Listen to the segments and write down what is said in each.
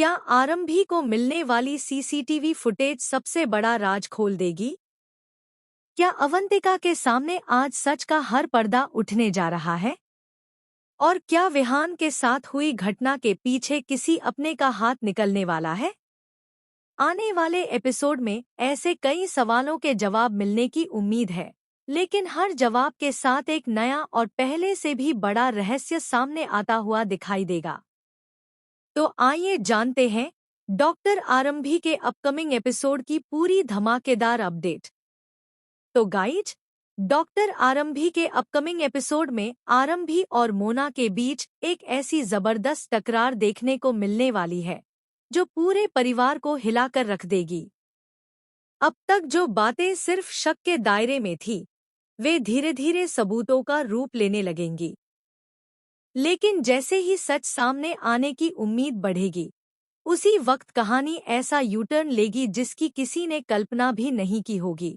क्या आरंभी को मिलने वाली सीसीटीवी फुटेज सबसे बड़ा राज खोल देगी? क्या अवंतिका के सामने आज सच का हर पर्दा उठने जा रहा है? और क्या विहान के साथ हुई घटना के पीछे किसी अपने का हाथ निकलने वाला है? आने वाले एपिसोड में ऐसे कई सवालों के जवाब मिलने की उम्मीद है, लेकिन हर जवाब के साथ एक नया और पहले से भी बड़ा रहस्य सामने आता हुआ दिखाई देगा। तो आइए जानते हैं डॉक्टर आरंभी के अपकमिंग एपिसोड की पूरी धमाकेदार अपडेट। तो गाइज, डॉक्टर आरंभी के अपकमिंग एपिसोड में आरंभी और मोना के बीच एक ऐसी जबरदस्त टकरार देखने को मिलने वाली है जो पूरे परिवार को हिलाकर रख देगी। अब तक जो बातें सिर्फ शक के दायरे में थी, वे धीरे धीरे सबूतों का रूप लेने लगेंगी। लेकिन जैसे ही सच सामने आने की उम्मीद बढ़ेगी, उसी वक्त कहानी ऐसा यूटर्न लेगी जिसकी किसी ने कल्पना भी नहीं की होगी।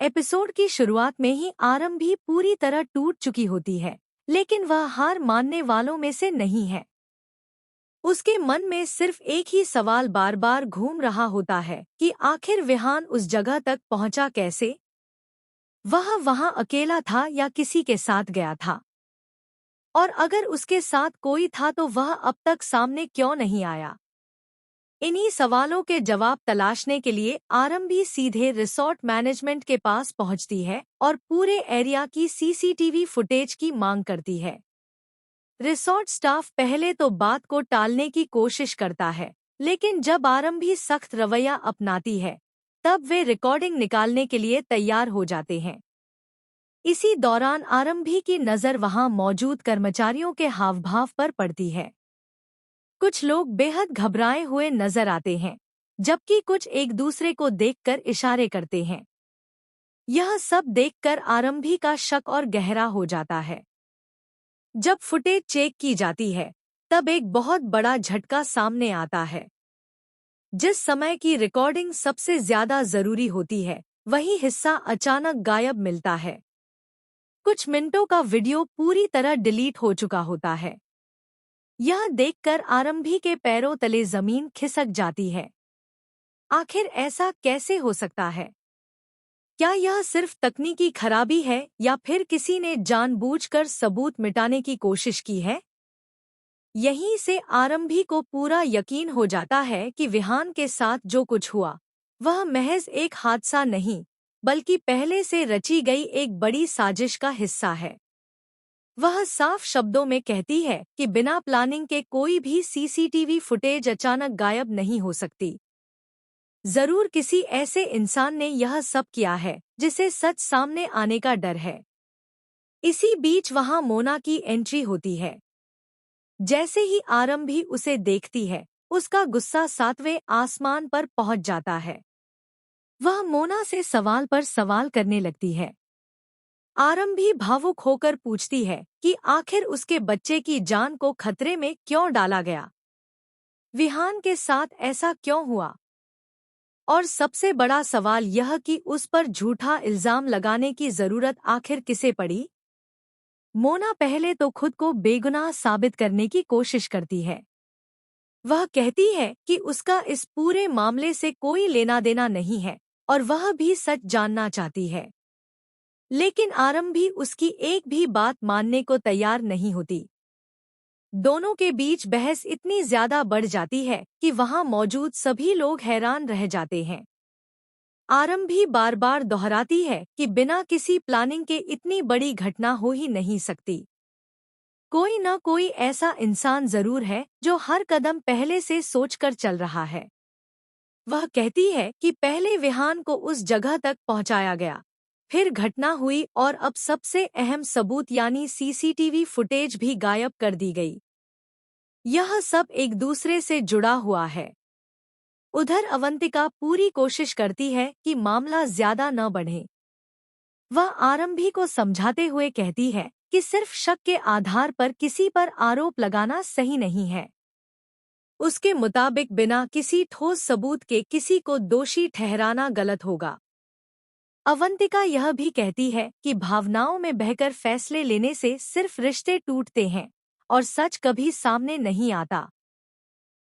एपिसोड की शुरुआत में ही आरंभी पूरी तरह टूट चुकी होती है, लेकिन वह हार मानने वालों में से नहीं है। उसके मन में सिर्फ एक ही सवाल बार बार घूम रहा होता है कि आखिर विहान उस जगह तक पहुंचा कैसे? वह वहां अकेला था या किसी के साथ गया था? और अगर उसके साथ कोई था तो वह अब तक सामने क्यों नहीं आया? इन्हीं सवालों के जवाब तलाशने के लिए आरंभी सीधे रिसोर्ट मैनेजमेंट के पास पहुंचती है और पूरे एरिया की सीसीटीवी फुटेज की मांग करती है। रिसोर्ट स्टाफ पहले तो बात को टालने की कोशिश करता है, लेकिन जब आरंभी सख्त रवैया अपनाती है, तब वे रिकॉर्डिंग निकालने के लिए तैयार हो जाते हैं। इसी दौरान आरंभी की नज़र वहां मौजूद कर्मचारियों के हावभाव पर पड़ती है। कुछ लोग बेहद घबराए हुए नजर आते हैं, जबकि कुछ एक दूसरे को देखकर इशारे करते हैं। यह सब देखकर आरंभी का शक और गहरा हो जाता है। जब फुटेज चेक की जाती है, तब एक बहुत बड़ा झटका सामने आता है। जिस समय की रिकॉर्डिंग सबसे ज्यादा जरूरी होती है, वही हिस्सा अचानक गायब मिलता है। कुछ मिनटों का वीडियो पूरी तरह डिलीट हो चुका होता है। यह देखकर आरंभी के पैरों तले जमीन खिसक जाती है। आखिर ऐसा कैसे हो सकता है? क्या यह सिर्फ तकनीकी खराबी है या फिर किसी ने जानबूझकर सबूत मिटाने की कोशिश की है? यहीं से आरंभी को पूरा यकीन हो जाता है कि विहान के साथ जो कुछ हुआ, वह महज एक हादसा नहीं, बल्कि पहले से रची गई एक बड़ी साजिश का हिस्सा है। वह साफ शब्दों में कहती है कि बिना प्लानिंग के कोई भी सीसीटीवी फुटेज अचानक गायब नहीं हो सकती। जरूर किसी ऐसे इंसान ने यह सब किया है जिसे सच सामने आने का डर है। इसी बीच वहां मोना की एंट्री होती है। जैसे ही आरंभी उसे देखती है, उसका गुस्सा सातवें आसमान पर पहुंच जाता है। वह मोना से सवाल पर सवाल करने लगती है। आरंभी भावुक होकर पूछती है कि आखिर उसके बच्चे की जान को खतरे में क्यों डाला गया? विहान के साथ ऐसा क्यों हुआ? और सबसे बड़ा सवाल यह कि उस पर झूठा इल्जाम लगाने की जरूरत आखिर किसे पड़ी? मोना पहले तो खुद को बेगुनाह साबित करने की कोशिश करती है। वह कहती है कि उसका इस पूरे मामले से कोई लेना देना नहीं है और वह भी सच जानना चाहती है। लेकिन आरंभी उसकी एक भी बात मानने को तैयार नहीं होती। दोनों के बीच बहस इतनी ज्यादा बढ़ जाती है कि वहां मौजूद सभी लोग हैरान रह जाते हैं। आरंभी बार बार दोहराती है कि बिना किसी प्लानिंग के इतनी बड़ी घटना हो ही नहीं सकती। कोई न कोई ऐसा इंसान जरूर है जो हर कदम पहले से सोचकर चल रहा है। वह कहती है कि पहले विहान को उस जगह तक पहुंचाया गया, फिर घटना हुई और अब सबसे अहम सबूत यानी सीसीटीवी फुटेज भी गायब कर दी गई। यह सब एक दूसरे से जुड़ा हुआ है। उधर अवंतिका पूरी कोशिश करती है कि मामला ज्यादा न बढ़े। वह आरंभी को समझाते हुए कहती है कि सिर्फ शक के आधार पर किसी पर आरोप लगाना सही नहीं है। उसके मुताबिक बिना किसी ठोस सबूत के किसी को दोषी ठहराना गलत होगा। अवंतिका यह भी कहती है कि भावनाओं में बहकर फैसले लेने से सिर्फ रिश्ते टूटते हैं और सच कभी सामने नहीं आता।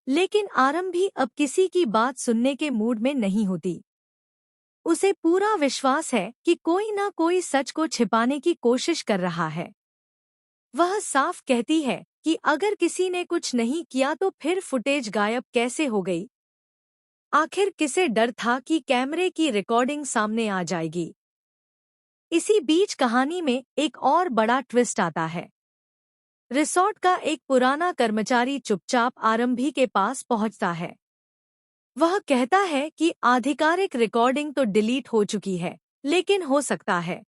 लेकिन आरंभी अब किसी की बात सुनने के मूड में नहीं होती। उसे पूरा विश्वास है कि कोई ना कोई सच को छिपाने की कोशिश कर रहा है। वह साफ कहती है कि अगर किसी ने कुछ नहीं किया तो फिर फुटेज गायब कैसे हो गई? आखिर किसे डर था कि कैमरे की रिकॉर्डिंग सामने आ जाएगी? इसी बीच कहानी में एक और बड़ा ट्विस्ट आता है। रिसॉर्ट का एक पुराना कर्मचारी चुपचाप आरंभी के पास पहुंचता है। वह कहता है कि आधिकारिक रिकॉर्डिंग तो डिलीट हो चुकी है, लेकिन हो सकता है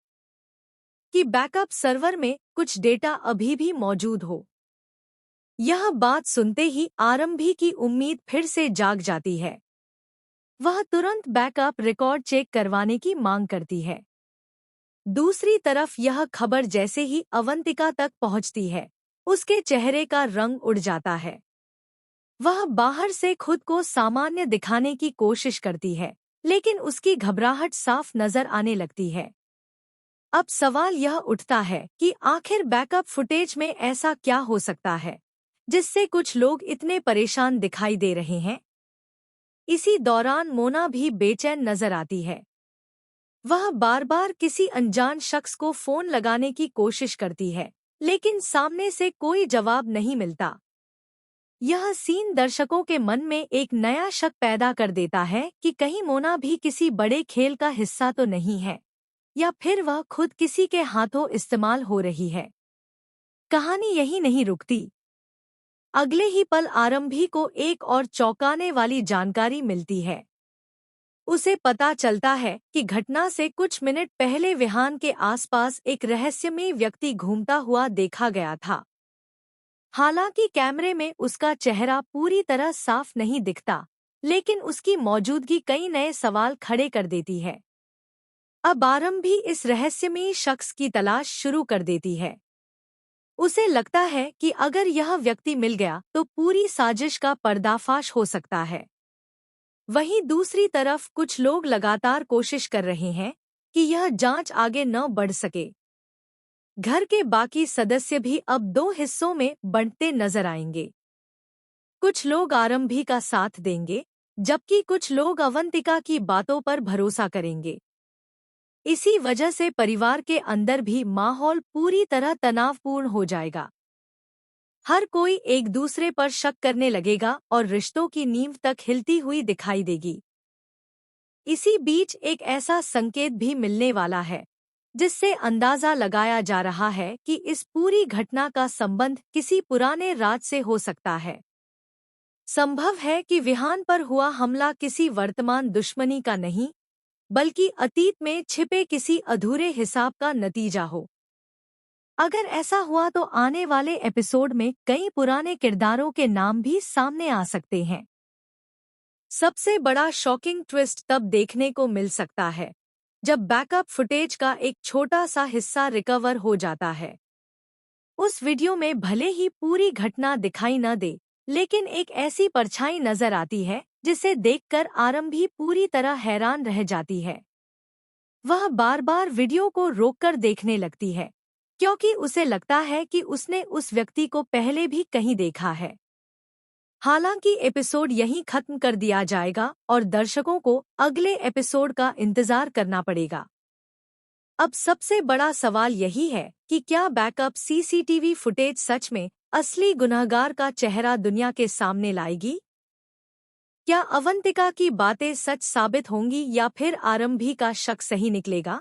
कि बैकअप सर्वर में कुछ डेटा अभी भी मौजूद हो। यह बात सुनते ही आरंभी की उम्मीद फिर से जाग जाती है। वह तुरंत बैकअप रिकॉर्ड चेक करवाने की मांग करती है। दूसरी तरफ यह खबर जैसे ही अवंतिका तक पहुंचती है, उसके चेहरे का रंग उड़ जाता है। वह बाहर से खुद को सामान्य दिखाने की कोशिश करती है, लेकिन उसकी घबराहट साफ नजर आने लगती है। अब सवाल यह उठता है कि आखिर बैकअप फुटेज में ऐसा क्या हो सकता है जिससे कुछ लोग इतने परेशान दिखाई दे रहे हैं। इसी दौरान मोना भी बेचैन नजर आती है। वह बार बार किसी अनजान शख्स को फोन लगाने की कोशिश करती है, लेकिन सामने से कोई जवाब नहीं मिलता। यह सीन दर्शकों के मन में एक नया शक पैदा कर देता है कि कहीं मोना भी किसी बड़े खेल का हिस्सा तो नहीं है, या फिर वह खुद किसी के हाथों इस्तेमाल हो रही है। कहानी यही नहीं रुकती। अगले ही पल आरंभी को एक और चौंकाने वाली जानकारी मिलती है। उसे पता चलता है कि घटना से कुछ मिनट पहले विहान के आसपास एक रहस्यमयी व्यक्ति घूमता हुआ देखा गया था। हालांकि कैमरे में उसका चेहरा पूरी तरह साफ नहीं दिखता, लेकिन उसकी मौजूदगी कई नए सवाल खड़े कर देती है। अब आरंभी इस रहस्यमयी शख्स की तलाश शुरू कर देती है। उसे लगता है कि अगर यह व्यक्ति मिल गया तो पूरी साजिश का पर्दाफाश हो सकता है। वहीं दूसरी तरफ कुछ लोग लगातार कोशिश कर रहे हैं कि यह जांच आगे न बढ़ सके। घर के बाकी सदस्य भी अब दो हिस्सों में बंटते नजर आएंगे। कुछ लोग आरंभी का साथ देंगे, जबकि कुछ लोग अवंतिका की बातों पर भरोसा करेंगे। इसी वजह से परिवार के अंदर भी माहौल पूरी तरह तनावपूर्ण हो जाएगा। हर कोई एक दूसरे पर शक करने लगेगा और रिश्तों की नींव तक हिलती हुई दिखाई देगी। इसी बीच एक ऐसा संकेत भी मिलने वाला है जिससे अंदाजा लगाया जा रहा है कि इस पूरी घटना का संबंध किसी पुराने राज से हो सकता है। संभव है कि विहान पर हुआ हमला किसी वर्तमान दुश्मनी का नहीं, बल्कि अतीत में छिपे किसी अधूरे हिसाब का नतीजा हो। अगर ऐसा हुआ तो आने वाले एपिसोड में कई पुराने किरदारों के नाम भी सामने आ सकते हैं। सबसे बड़ा शॉकिंग ट्विस्ट तब देखने को मिल सकता है जब बैकअप फुटेज का एक छोटा सा हिस्सा रिकवर हो जाता है। उस वीडियो में भले ही पूरी घटना दिखाई न दे, लेकिन एक ऐसी परछाई नजर आती है जिसे देखकर आरंभी पूरी तरह हैरान रह जाती है। वह बार बार वीडियो को रोककर देखने लगती है, क्योंकि उसे लगता है कि उसने उस व्यक्ति को पहले भी कहीं देखा है। हालांकि एपिसोड यहीं खत्म कर दिया जाएगा और दर्शकों को अगले एपिसोड का इंतजार करना पड़ेगा। अब सबसे बड़ा सवाल यही है कि क्या बैकअप सीसीटीवी फुटेज सच में असली गुनहगार का चेहरा दुनिया के सामने लाएगी? क्या अवंतिका की बातें सच साबित होंगी या फिर आरंभी का शक सही निकलेगा?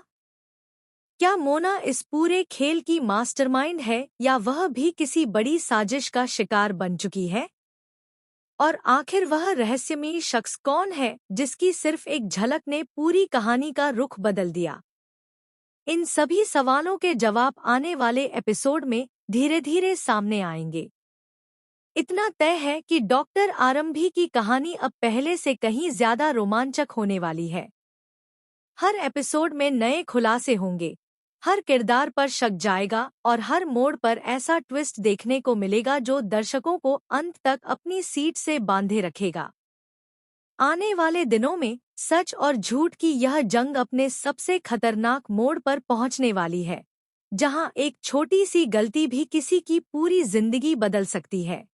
क्या मोना इस पूरे खेल की मास्टरमाइंड है या वह भी किसी बड़ी साजिश का शिकार बन चुकी है? और आखिर वह रहस्यमयी शख्स कौन है जिसकी सिर्फ एक झलक ने पूरी कहानी का रुख बदल दिया? इन सभी सवालों के जवाब आने वाले एपिसोड में धीरे धीरे सामने आएंगे। इतना तय है कि डॉक्टर आरंभी की कहानी अब पहले से कहीं ज्यादा रोमांचक होने वाली है। हर एपिसोड में नए खुलासे होंगे, हर किरदार पर शक जाएगा और हर मोड़ पर ऐसा ट्विस्ट देखने को मिलेगा जो दर्शकों को अंत तक अपनी सीट से बांधे रखेगा। आने वाले दिनों में सच और झूठ की यह जंग अपने सबसे खतरनाक मोड़ पर पहुंचने वाली है, जहां एक छोटी सी गलती भी किसी की पूरी जिंदगी बदल सकती है।